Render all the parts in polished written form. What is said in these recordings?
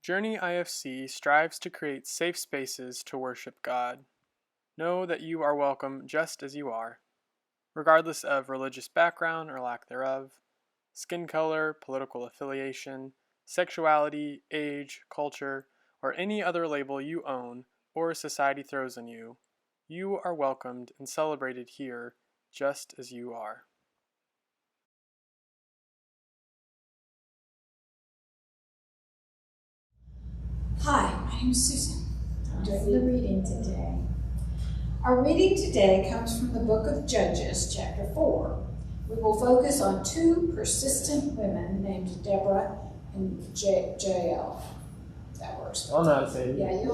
Journey IFC strives to create safe spaces to worship God. Know that you are welcome just as you are, regardless of religious background or lack thereof, skin color, political affiliation, sexuality, age, culture, or any other label you own or society throws on you. You are welcomed and celebrated here just as you are. Hi, my name is Susan. I'm doing the reading today. Our reading today comes from the book of Judges, chapter 4. We will focus on two persistent women named Deborah and Jael. That works. I'll not say it. Yeah, you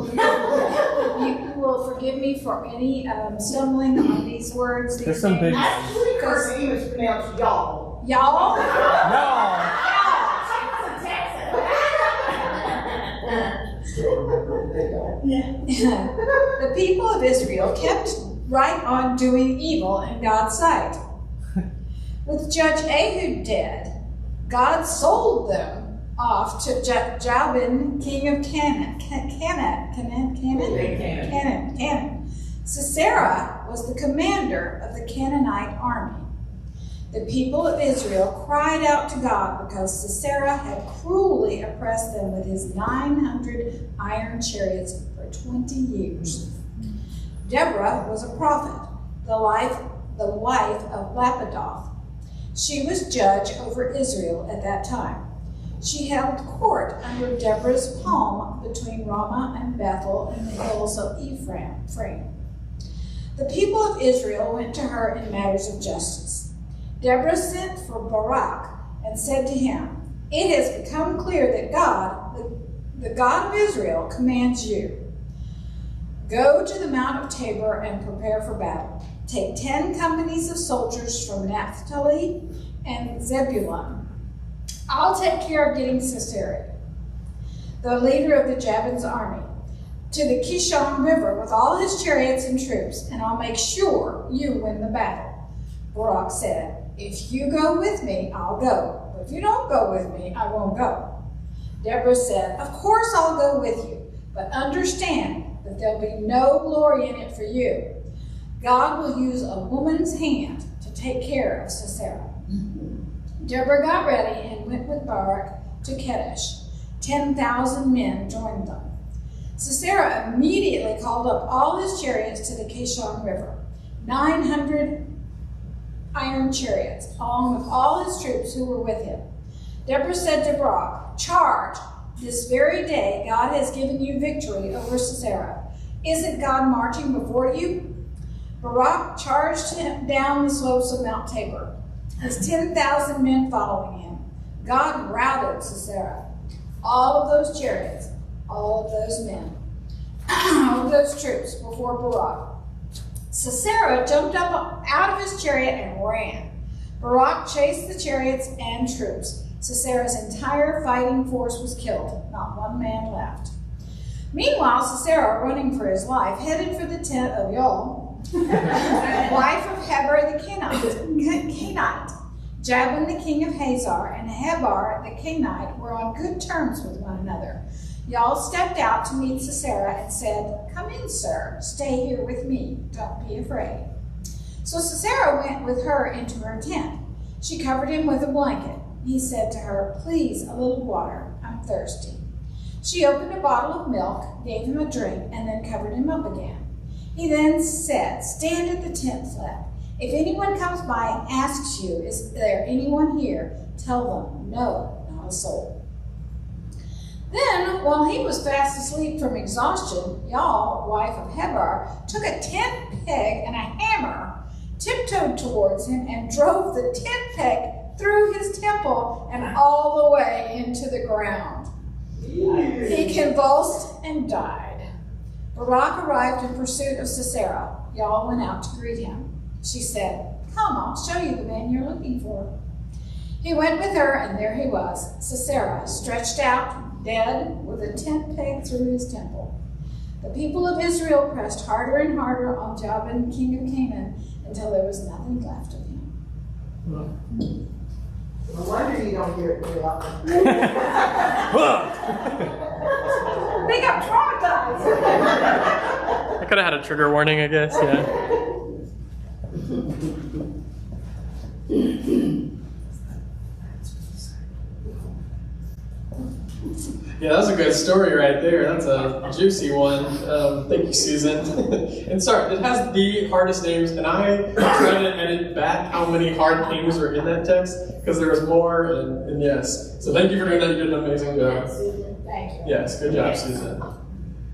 will forgive me for any stumbling on these words. There's some big ones. Her name is pronounced y'all. Y'all? No! The people of Israel kept right on doing evil in God's sight. With Judge Ehud dead, God sold them off to Jabin, king of Canaan. Sisera was the commander of the Canaanite army. The people of Israel cried out to God because Sisera had cruelly oppressed them with his 900 iron chariots for 20 years. Deborah was a prophet, the wife of Lapidoth. She was judge over Israel at that time. She held court under Deborah's palm between Ramah and Bethel in the hills of Ephraim. The people of Israel went to her in matters of justice. Deborah sent for Barak and said to him, "It has become clear that God, the God of Israel, commands you. Go to the Mount of Tabor and prepare for battle. Take 10 companies of soldiers from Naphtali and Zebulun. I'll take care of getting Sisera, the leader of the Jabin's army, to the Kishon River with all his chariots and troops, and I'll make sure you win the battle." Barak said, "If you go with me, I'll go. But if you don't go with me, I won't go." Deborah said, "Of course I'll go with you, but understand that there'll be no glory in it for you. God will use a woman's hand to take care of Sisera." Deborah got ready and went with Barak to Kadesh. 10,000 men joined them. Sisera immediately called up all his chariots to the Kishon River, 900 iron chariots, along with all his troops who were with him. Deborah said to Barak, "Charge! This very day God has given you victory over Sisera. Isn't God marching before you?" Barak charged him down the slopes of Mount Tabor, his 10,000 men following him. God routed Sisera, all of those chariots, all of those men, all of those troops before Barak. Sisera jumped up out of his chariot and ran. Barak chased the chariots and troops. Sisera's entire fighting force was killed, not one man left. Meanwhile, Sisera, running for his life, headed for the tent of Jael, wife of Heber the Kenite. Jabin the king of Hazor and Heber the Kenite were on good terms with one another. Jael stepped out to meet Sisera and said, "Come in, sir. Stay here with me. Don't be afraid." So Sisera went with her into her tent. She covered him with a blanket. He said to her, "Please, a little water. I'm thirsty." She opened a bottle of milk, gave him a drink, and then covered him up again. He then said, "Stand at the tent flap. If anyone comes by and asks you, 'Is there anyone here?' tell them, 'No, not a soul.'" Then, while he was fast asleep from exhaustion, Jael, wife of Heber, took a tent peg and a hammer, tiptoed towards him, and drove the tent peg through his temple and all the way into the ground. He convulsed and died. Barak arrived in pursuit of Sisera. Jael went out to greet him. She said, "Come, I'll show you the man you're looking for." He went with her, and there he was, Sisera, stretched out, dead, with a tent peg through his temple. The people of Israel pressed harder and harder on Jabin, king of Canaan, until there was nothing left of him. No wonder you don't hear it very often. They got traumatized. I could have had a trigger warning, I guess, yeah. Yeah, that's a good story right there. That's a juicy one. Thank you, Susan. And sorry, it has the hardest names, and I tried to edit back how many hard names were in that text, because there was more, and yes. So thank you for doing that. You did an amazing job. Thank you. Yes, good job, Susan.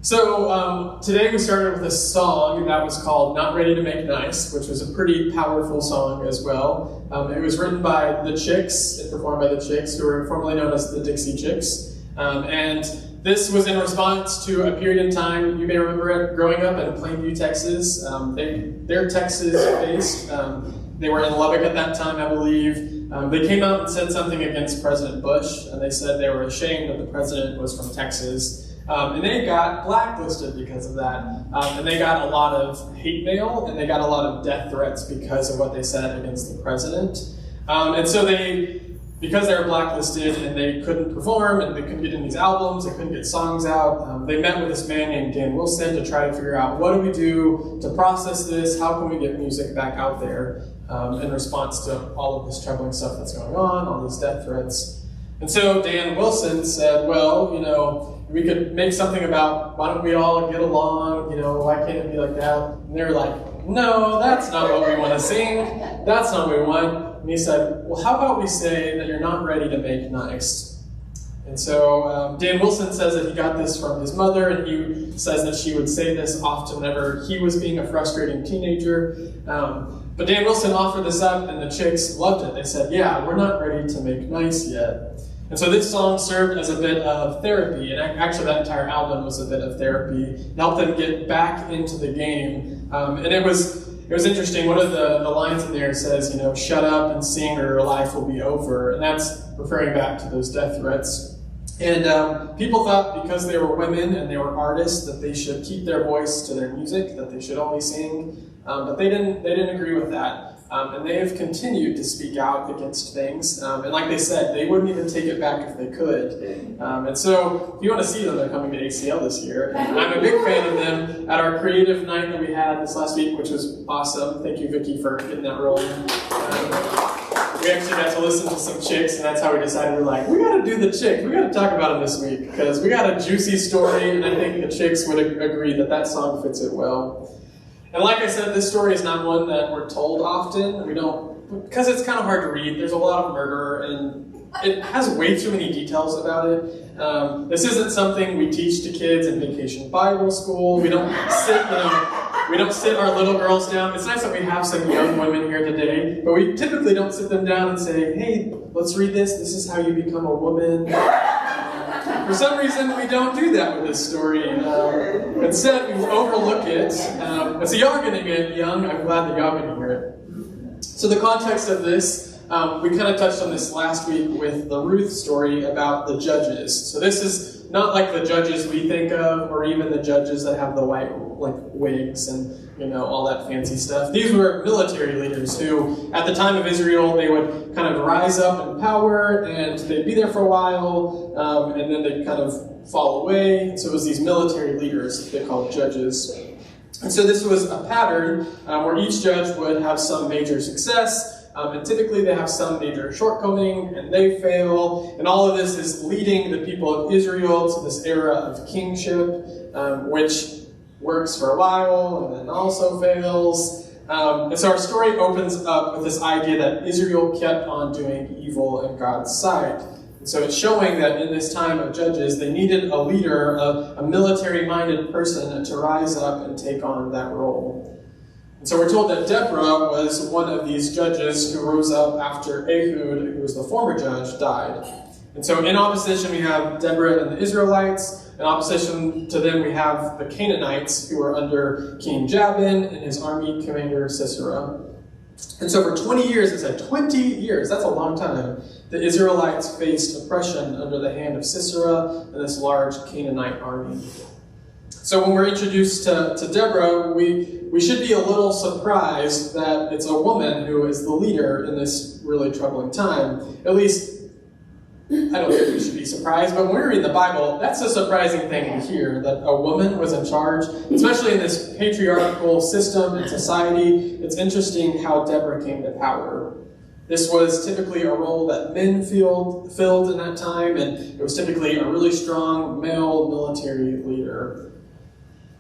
So today we started with a song that was called Not Ready to Make Nice, which was a pretty powerful song as well. It was written by the Chicks and performed by the Chicks, who were formerly known as the Dixie Chicks. And this was in response to a period in time, you may remember it, growing up in Plainview, Texas. They're Texas-based. They were in Lubbock at that time, I believe. They came out and said something against President Bush, and they said they were ashamed that the president was from Texas. And they got blacklisted because of that. And they got a lot of hate mail, and they got a lot of death threats because of what they said against the president. And so because they were blacklisted and they couldn't perform and they couldn't get in these albums, they couldn't get songs out, they met with this man named Dan Wilson to try to figure out, what do we do to process this? How can we get music back out there in response to all of this troubling stuff that's going on, all these death threats? And so Dan Wilson said, well, we could make something about, why don't we all get along, why can't it be like that? And they were like, no, that's not what we want to sing. That's not what we want. And he said, well, how about we say that you're not ready to make nice? And so Dan Wilson says that he got this from his mother, and he says that she would say this often whenever he was being a frustrating teenager. But Dan Wilson offered this up, and the Chicks loved it. They said, yeah, we're not ready to make nice yet. And so this song served as a bit of therapy, and actually that entire album was a bit of therapy. It helped them get back into the game. And it was interesting. One of the lines in there says, shut up and sing or your life will be over. And that's referring back to those death threats. And people thought because they were women and they were artists that they should keep their voice to their music, that they should only sing. But they didn't agree with that. And they have continued to speak out against things. And like they said, they wouldn't even take it back if they could. And so if you want to see them, they're coming to ACL this year. And I'm a big fan of them at our creative night that we had this last week, which was awesome. Thank you, Vicki, for getting that rolling. We actually got to listen to some Chicks, and that's how we decided, we got to do the Chicks. We got to talk about them this week, because we got a juicy story, and I think the Chicks would agree that song fits it well. And like I said, this story is not one that we're told often. Because it's kind of hard to read. There's a lot of murder, and it has way too many details about it. This isn't something we teach to kids in Vacation Bible School. We don't sit our little girls down. It's nice that we have some young women here today, but we typically don't sit them down and say, hey, let's read this. This is how you become a woman. For some reason, we don't do that with this story. Instead, we overlook it. And so y'all are getting it young. I'm glad that y'all are going to hear it. So the context of this, we kind of touched on this last week with the Ruth story about the judges. So this is not like the judges we think of, or even the judges that have the white wigs and all that fancy stuff. These were military leaders who, at the time of Israel, they would kind of rise up in power, and they'd be there for a while, and then they'd kind of fall away. So it was these military leaders they called judges. And so this was a pattern where each judge would have some major success, and typically they have some major shortcoming, and they fail. And all of this is leading the people of Israel to this era of kingship, which works for a while and then also fails. And so our story opens up with this idea that Israel kept on doing evil in God's sight. And so it's showing that in this time of Judges, they needed a leader, a military-minded person to rise up and take on that role. And so we're told that Deborah was one of these judges who rose up after Ehud, who was the former judge, died. And so in opposition, we have Deborah and the Israelites. In opposition to them, we have the Canaanites, who are under King Jabin and his army commander Sisera. And so for 20 years, it said 20 years, that's a long time, the Israelites faced oppression under the hand of Sisera and this large Canaanite army. So when we're introduced to Deborah, we should be a little surprised that it's a woman who is the leader in this really troubling time. At least, I don't think we should be surprised, but when we read the Bible, that's a surprising thing to hear, that a woman was in charge, especially in this patriarchal system and society. It's interesting how Deborah came to power. This was typically a role that men filled in that time, and it was typically a really strong male military leader.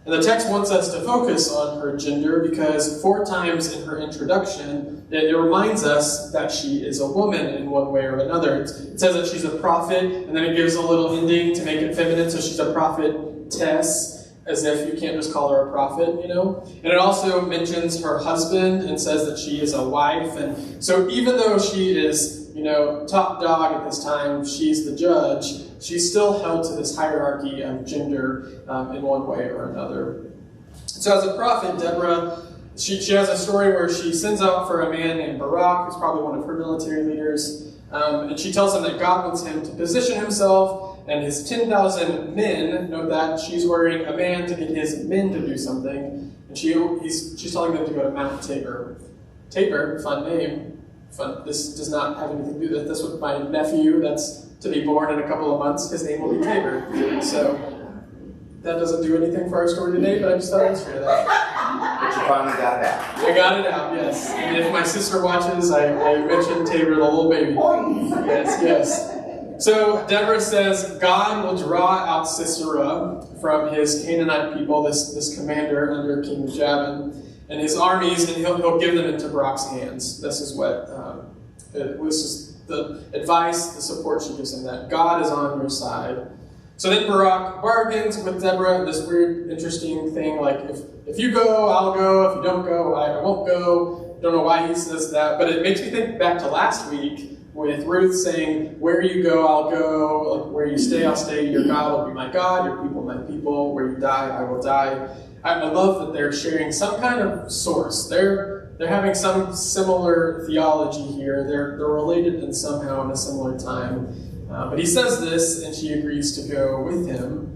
And the text wants us to focus on her gender because 4 times in her introduction, it reminds us that she is a woman in one way or another. It says that she's a prophet, and then it gives a little ending to make it feminine, so she's a prophetess, as if you can't just call her a prophet, you know? And it also mentions her husband and says that she is a wife. And so even though she is, top dog at this time, she's the judge, she's still held to this hierarchy of gender in one way or another. So as a prophet, Deborah, she has a story where she sends out for a man named Barak, who's probably one of her military leaders, and she tells him that God wants him to position himself and his 10,000 men. Note that she's ordering a man to get his men to do something, and she's telling them to go to Mount Tabor. Tabor, fun name. Fun. This does not have anything to do with this. With my nephew, that's to be born in a couple of months. His name will be Tabor. So that doesn't do anything for our story today, but I just thought I'd share that. But you finally got it out. I got it out, yes. And if my sister watches, I mentioned Tabor, the little baby. Yes. So Deborah says God will draw out Sisera from his Canaanite people, this commander under King Jabin, and his armies, and he'll give them into Barak's hands. This is the advice, the support she gives him, that God is on your side. So then Barak bargains with Deborah, this weird, interesting thing, like, if you go, I'll go. If you don't go, I won't go. Don't know why he says that, but it makes me think back to last week with Ruth saying, where you go, I'll go. Like, where you stay, I'll stay. Your God will be my God. Your people, my people. Where you die, I will die. I love that they're sharing some kind of source. They're having some similar theology here. They're related in somehow in a similar time. But he says this, and she agrees to go with him.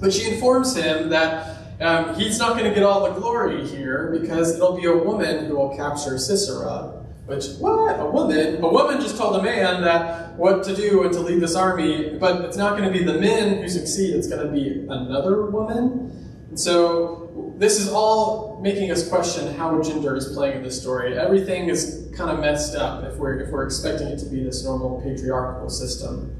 But she informs him that he's not going to get all the glory here because it'll be a woman who will capture Sisera. Which, what? A woman? A woman just told a man that what to do and to lead this army, but it's not going to be the men who succeed, it's going to be another woman. And so this is all making us question how gender is playing in this story. Everything is kind of messed up if we're expecting it to be this normal patriarchal system.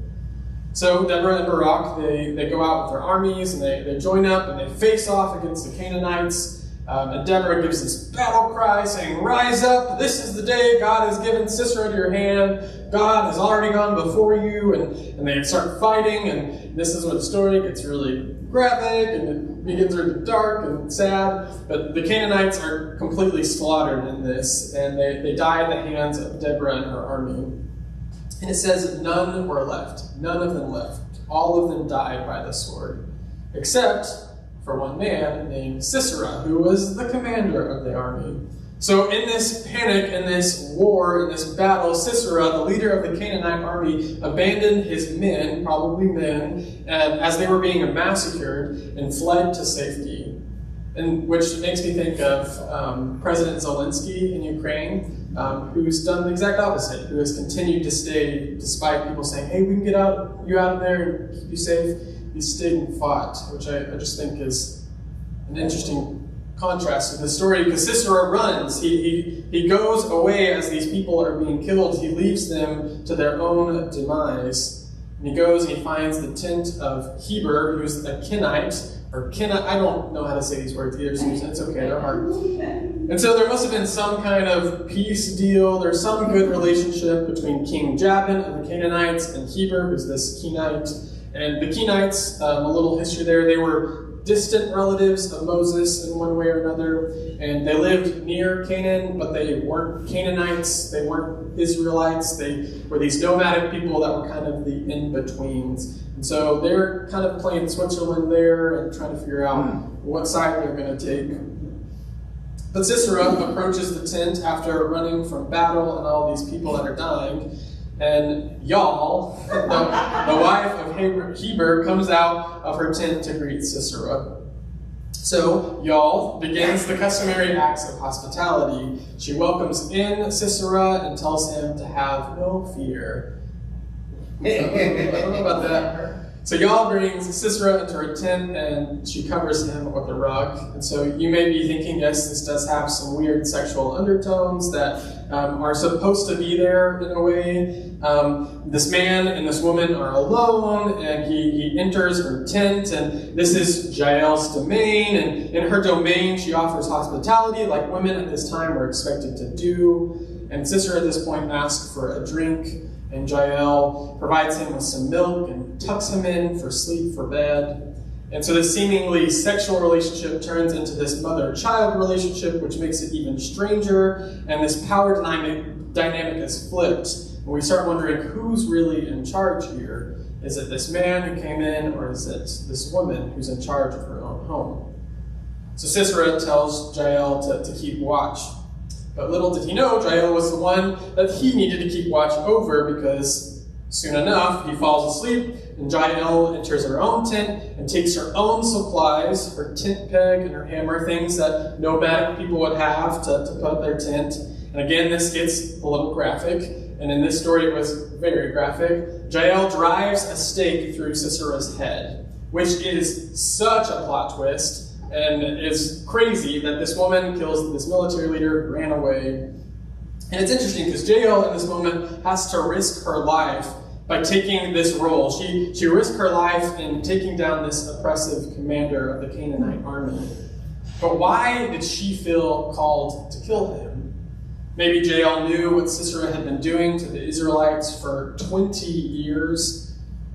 So Deborah and Barak, they go out with their armies and they join up and they face off against the Canaanites. And Deborah gives this battle cry saying, rise up, this is the day God has given Sisera to your hand. God has already gone before you. And they start fighting, and this is where the story gets really graphic and it begins really dark and sad. But the Canaanites are completely slaughtered in this, and they die at the hands of Deborah and her army. And it says none were left. None of them left. All of them died by the sword, except for one man named Sisera, who was the commander of the army. So in this panic, in this war, in this battle, Sisera, the leader of the Canaanite army, abandoned his men, probably men, as they were being massacred, and fled to safety. And which makes me think of President Zelensky in Ukraine, who's done the exact opposite, who has continued to stay despite people saying, hey, we can get you out of there and keep you safe. He stayed and fought, which I just think is an interesting contrast to the story, because Sisera runs. He goes away as these people are being killed. He leaves them to their own demise. And he goes and he finds the tent of Heber, who's a Kenite, or Kenite, I don't know how to say these words either, Susan, it's okay, they're hard. And so there must have been some kind of peace deal. There's some good relationship between King Jabin of the Canaanites and Heber, who's this Kenite. And the Kenites, a little history there, they were distant relatives of Moses in one way or another, and they lived near Canaan, but they weren't Canaanites, they weren't Israelites, they were these nomadic people that were kind of the in-betweens. And so they're kind of playing Switzerland there and trying to figure out what side they're going to take. But Sisera approaches the tent after running from battle and all these people that are dying, and Jael, the wife of Heber, comes out of her tent to greet Sisera. So Jael begins the customary acts of hospitality. She welcomes in Sisera and tells him to have no fear. I don't know about that. So Jael brings Sisera into her tent and she covers him with a rug. And so you may be thinking, yes, this does have some weird sexual undertones that are supposed to be there in a way. This man and this woman are alone, and he enters her tent, and this is Jael's domain. And in her domain, she offers hospitality like women at this time were expected to do. And Sisera at this point asks for a drink, and Jael provides him with some milk and tucks him in for sleep, for bed. And so this seemingly sexual relationship turns into this mother-child relationship, which makes it even stranger, and this power dynamic is flipped. And we start wondering, who's really in charge here? Is it this man who came in, or is it this woman who's in charge of her own home? So Sisera tells Jael to keep watch. But little did he know, Jael was the one that he needed to keep watch over, because soon enough, he falls asleep, and Jael enters her own tent and takes her own supplies, her tent peg and her hammer, things that nomadic people would have to put up their tent. And again, this gets a little graphic, and in this story it was very graphic. Jael drives a stake through Sisera's head, which is such a plot twist, and it's crazy that this woman kills this military leader, ran away. And it's interesting because Jael in this moment has to risk her life by taking this role. She risked her life in taking down this oppressive commander of the Canaanite army. But why did she feel called to kill him? Maybe Jael knew what Sisera had been doing to the Israelites for 20 years.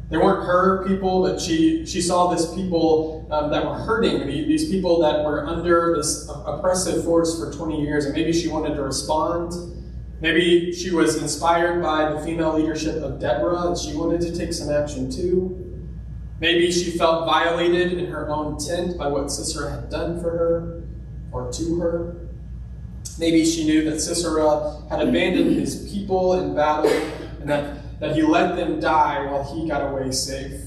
They weren't her people, but she saw this people that were hurting, these people that were under this oppressive force for 20 years, and maybe she wanted to respond. Maybe she was inspired by the female leadership of Deborah, and she wanted to take some action too. Maybe she felt violated in her own tent by what Sisera had done for her, or to her. Maybe she knew that Sisera had abandoned his people in battle, and that he let them die while he got away safe.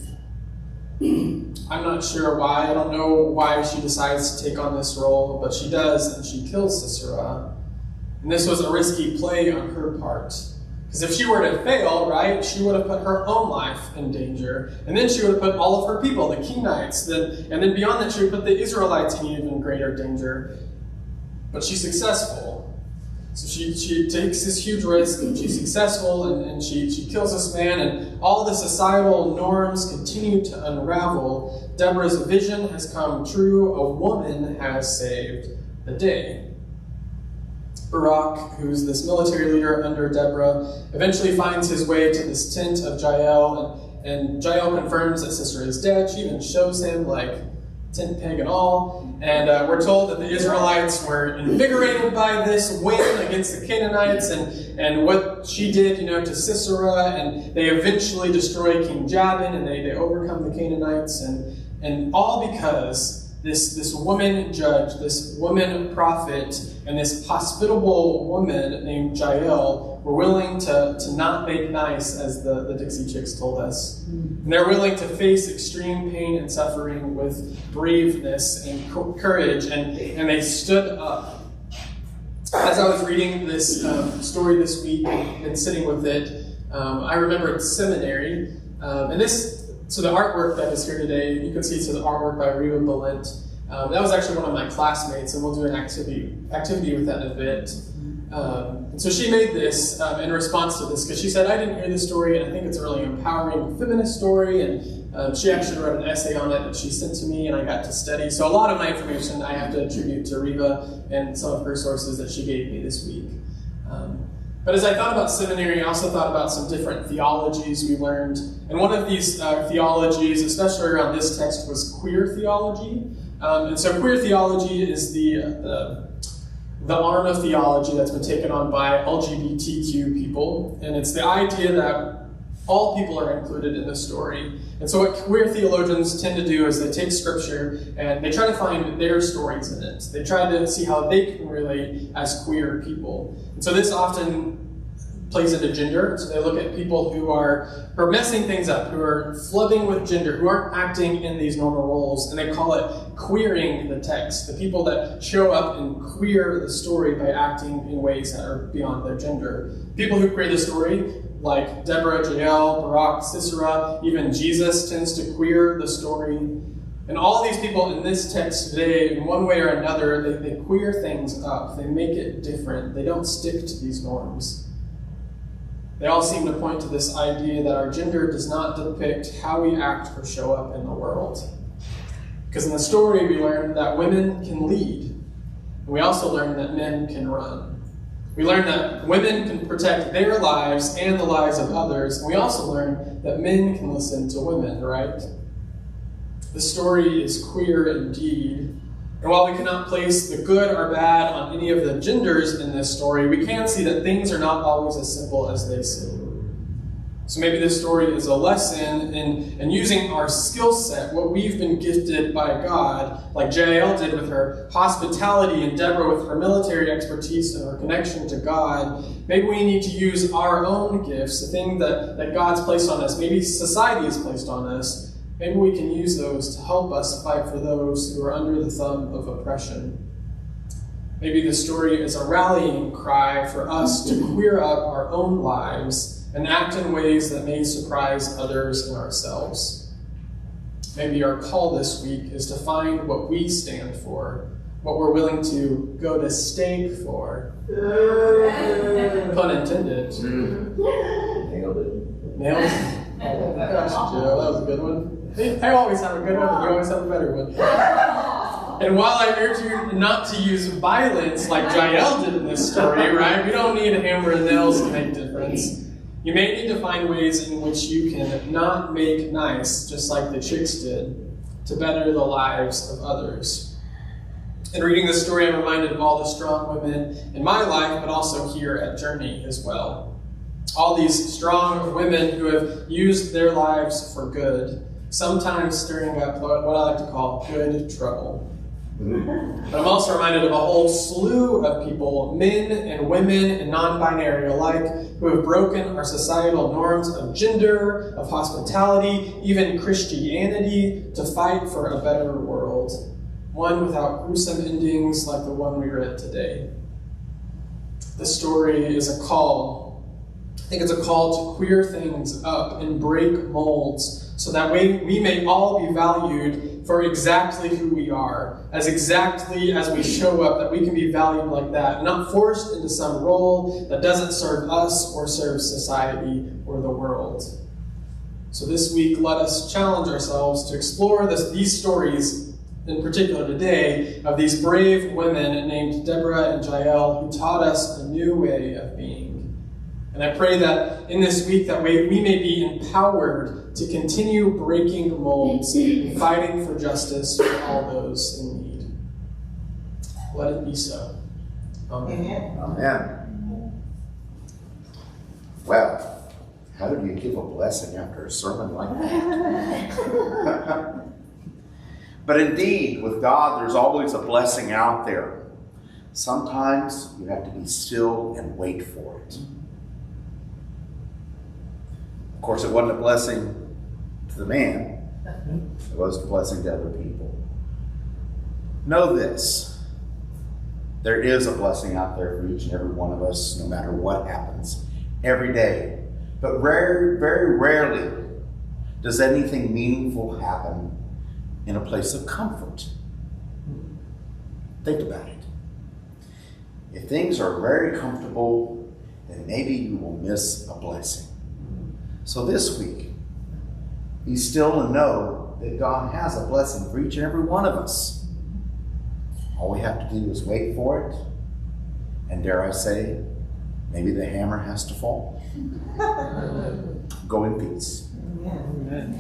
I'm not sure why. I don't know why she decides to take on this role, but she does, and she kills Sisera. And this was a risky play on her part. Because if she were to fail, right, she would have put her own life in danger. And then she would have put all of her people, the Kenites, and then beyond that, she would put the Israelites in even greater danger. But she's successful. So she takes this huge risk, and she's successful, and she kills this man, and all the societal norms continue to unravel. Deborah's vision has come true. A woman has saved the day. Barak, who's this military leader under Deborah, eventually finds his way to this tent of Jael, and Jael confirms that Sisera is dead. She even shows him, tent peg and all. And we're told that the Israelites were invigorated by this win against the Canaanites and what she did, to Sisera, and they eventually destroy King Jabin, and they overcome the Canaanites, and all because this woman judge, this woman prophet, and this hospitable woman named Jael were willing to not make nice, as the Dixie Chicks told us. And they're willing to face extreme pain and suffering with braveness and courage, and they stood up. As I was reading this story this week and sitting with it, I remembered seminary, so the artwork that is here today, you can see it's the artwork by Reba Balint. That was actually one of my classmates, and we'll do an activity with that in a bit. And so she made this in response to this, because she said, I didn't hear this story, and I think it's a really empowering feminist story, and she actually wrote an essay on it that she sent to me, and I got to study. So a lot of my information I have to attribute to Reba and some of her sources that she gave me this week. But as I thought about seminary, I also thought about some different theologies we learned. And one of these theologies, especially around this text, was queer theology. And so queer theology is the arm of theology that's been taken on by LGBTQ people. And it's the idea that all people are included in the story. And so what queer theologians tend to do is they take scripture and they try to find their stories in it. They try to see how they can relate as queer people. And so this often plays into gender. So they look at people who are messing things up, who are flubbing with gender, who aren't acting in these normal roles, and they call it queering the text. The people that show up and queer the story by acting in ways that are beyond their gender. People who queer the story, like Deborah Jael, Barak, Sisera, even Jesus tends to queer the story. And all these people in this text today, in one way or another, they queer things up. They make it different. They don't stick to these norms. They all seem to point to this idea that our gender does not depict how we act or show up in the world. Because in the story, we learn that women can lead. And we also learn that men can run. We learn that women can protect their lives and the lives of others. And we also learn that men can listen to women, right? The story is queer indeed. And while we cannot place the good or bad on any of the genders in this story, we can see that things are not always as simple as they seem. So maybe this story is a lesson in using our skill set, what we've been gifted by God, like Jael did with her hospitality and Deborah with her military expertise and her connection to God. Maybe we need to use our own gifts, the thing that God's placed on us, maybe society has placed on us. Maybe we can use those to help us fight for those who are under the thumb of oppression. Maybe this story is a rallying cry for us to queer up our own lives and act in ways that may surprise others and ourselves. Maybe our call this week is to find what we stand for, what we're willing to go to stake for. Pun intended. Nailed it. Nailed it? Gosh, Joe, that was a good one. I always have a good one, but you always have a better one. And while I urge you not to use violence like Jael did in this story, right? We don't need a hammer and nails to make a difference. You may need to find ways in which you can not make nice, just like the chicks did, to better the lives of others. In reading this story, I'm reminded of all the strong women in my life, but also here at Journey as well. All these strong women who have used their lives for good, sometimes stirring up what I like to call good trouble. But I'm also reminded of a whole slew of people, men and women and non-binary alike, who have broken our societal norms of gender, of hospitality, even Christianity, to fight for a better world. One without gruesome endings like the one we read today. This story is a call. I think it's a call to queer things up and break molds, so that way we may all be valued for exactly who we are, as exactly as we show up, that we can be valued like that, not forced into some role that doesn't serve us or serve society or the world. So this week, let us challenge ourselves to explore these stories, in particular today, of these brave women named Deborah and Jael, who taught us a new way of being. And I pray that in this week, that we may be empowered to continue breaking molds and fighting for justice for all those in need. Let it be so. Amen. Amen. Well, how do you give a blessing after a sermon like that? But indeed, with God, there's always a blessing out there. Sometimes you have to be still and wait for it. Of course, it wasn't a blessing to the man. It was a blessing to other people. Know this. There is a blessing out there for each and every one of us, no matter what happens, every day. But very, very rarely does anything meaningful happen in a place of comfort. Think about it. If things are very comfortable, then maybe you will miss a blessing. So this week, be still and know that God has a blessing for each and every one of us. All we have to do is wait for it. And dare I say, maybe the hammer has to fall. Go in peace. Amen.